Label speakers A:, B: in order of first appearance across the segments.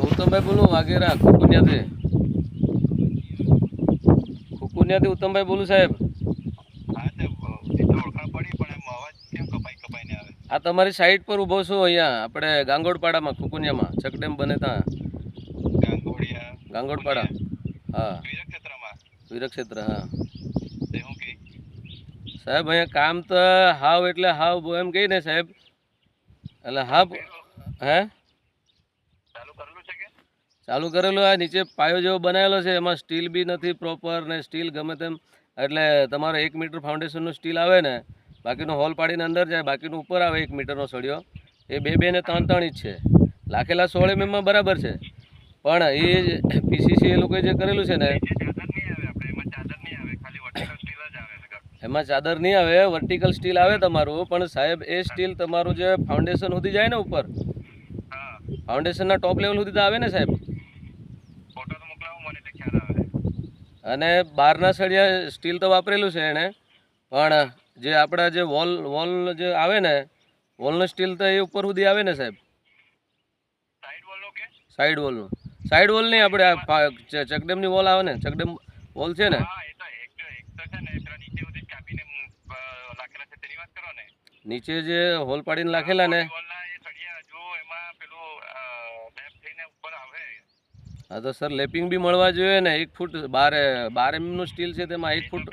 A: ઉત્તમભાઈ બોલું વાઘેરા ખુકુનિયાથી. ખુકુનિયાથી ઉત્તમભાઈ બોલું સાહેબ. આ તમારી સાઈડ પર ઊભો છું અહીંયા આપણે ગાંગોડપાડામાં ખુકુનિયામાં ચકડેમ બને ત્યાં ગાંગોડપાડા. હા વીરક્ષેત્ર. હા સાહેબ અહીંયા કામ તો હાવ એટલે હાવ એમ કહી ને સાહેબ એટલે હાવ હે ચાલુ કરેલું. આ નીચે પાયો જેવો બનાવેલો છે એમાં સ્ટીલ બી નથી પ્રોપર ને સ્ટીલ ગમે તેમ એટલે તમારે 1 મીટર ફાઉન્ડેશનનું સ્ટીલ આવે ને બાકીનું હોલ પાડીને અંદર જાય બાકીનું ઉપર આવે 1 મીટરનો સળિયો એ 2 ને 3 ઇંચ છે. લાખેલા 16 mm બરાબર છે પણ એ પીસીસી એ લોકોએ જે કરેલું છે ને એમાં ચાદર નહીં આવે વર્ટિકલ સ્ટીલ આવે તમારું. પણ સાહેબ એ સ્ટીલ તમારું જે ફાઉન્ડેશન સુધી જાય ને ઉપર ફાઉન્ડેશનના ટોપ લેવલ સુધી તો આવે ને સાહેબ. અને બહારના સળિયા સ્ટીલ તો વાપરેલું છે એણે પણ જે આપણા જે વોલ જે આવે ને વોલનું સ્ટીલ તો એ ઉપર સુધી આવે ને સાહેબ. સાઈડ વોલ નહીં આપણે ચકડેમની વોલ આવે ને ચકડેમ વોલ છે ને નીચે જે હોલ પાડીને નાખેલા ને હા તો સર લેપિંગ બી મળવા જોઈએ ને 1 ફૂટ 12 mm નું સ્ટીલ છે તેમાં 1 ફૂટ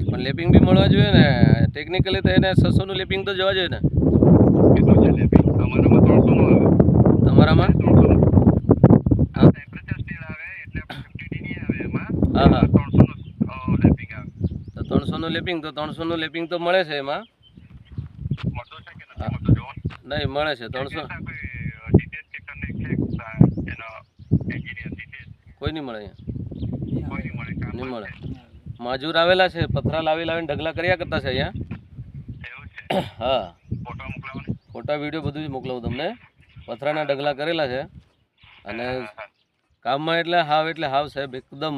A: પણ લેપિંગ બી મળવા જોઈએ ને ટેકનિકલી તો એને 600 નું લેપિંગ તો જવા જોઈએ ને. તમારામાં હા હા તો 300 નું લેપિંગ તો 300 નું લેપિંગ તો મળે છે એમાં નહીં મળે છે 300 કોઈ નહીં મળે અહીંયા નહીં મળે. મજૂર આવેલા છે પથરા લાવીને ઢગલા કર્યા કરતા છે અહીંયા. હા ફોટા વિડીયો બધું જ મોકલાવું તમને. પથરાના ઢગલા કરેલા છે અને કામમાં એટલે હાવ સાહેબ એકદમ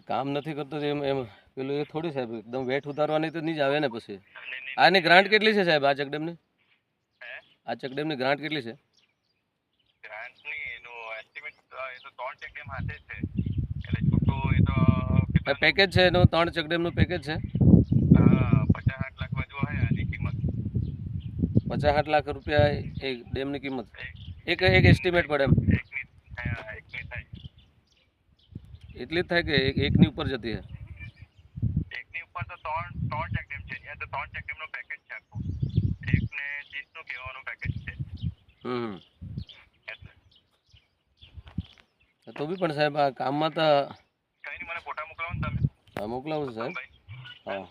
A: કામ નથી કરતો એમ પેલું એ થોડી સાહેબ એકદમ વેટ ઉતારવાની તો નહીં જ આવે ને પછી. આની ગ્રાન્ટ કેટલી છે સાહેબ આ ચકડેમની ગ્રાન્ટ કેટલી છે? પેકેજ છે એનું 3 ચકડેમનું પેકેજ છે 50-60 લાખ રૂપિયા એક ડેમની કિંમત. એક એસ્ટિમેટ પડે એમ એટલી જ થાય કે એકની ઉપર જતી છે? તો બી પણ સાહેબ આ કામમાં તો મોકલાવું છું સાહેબ. હા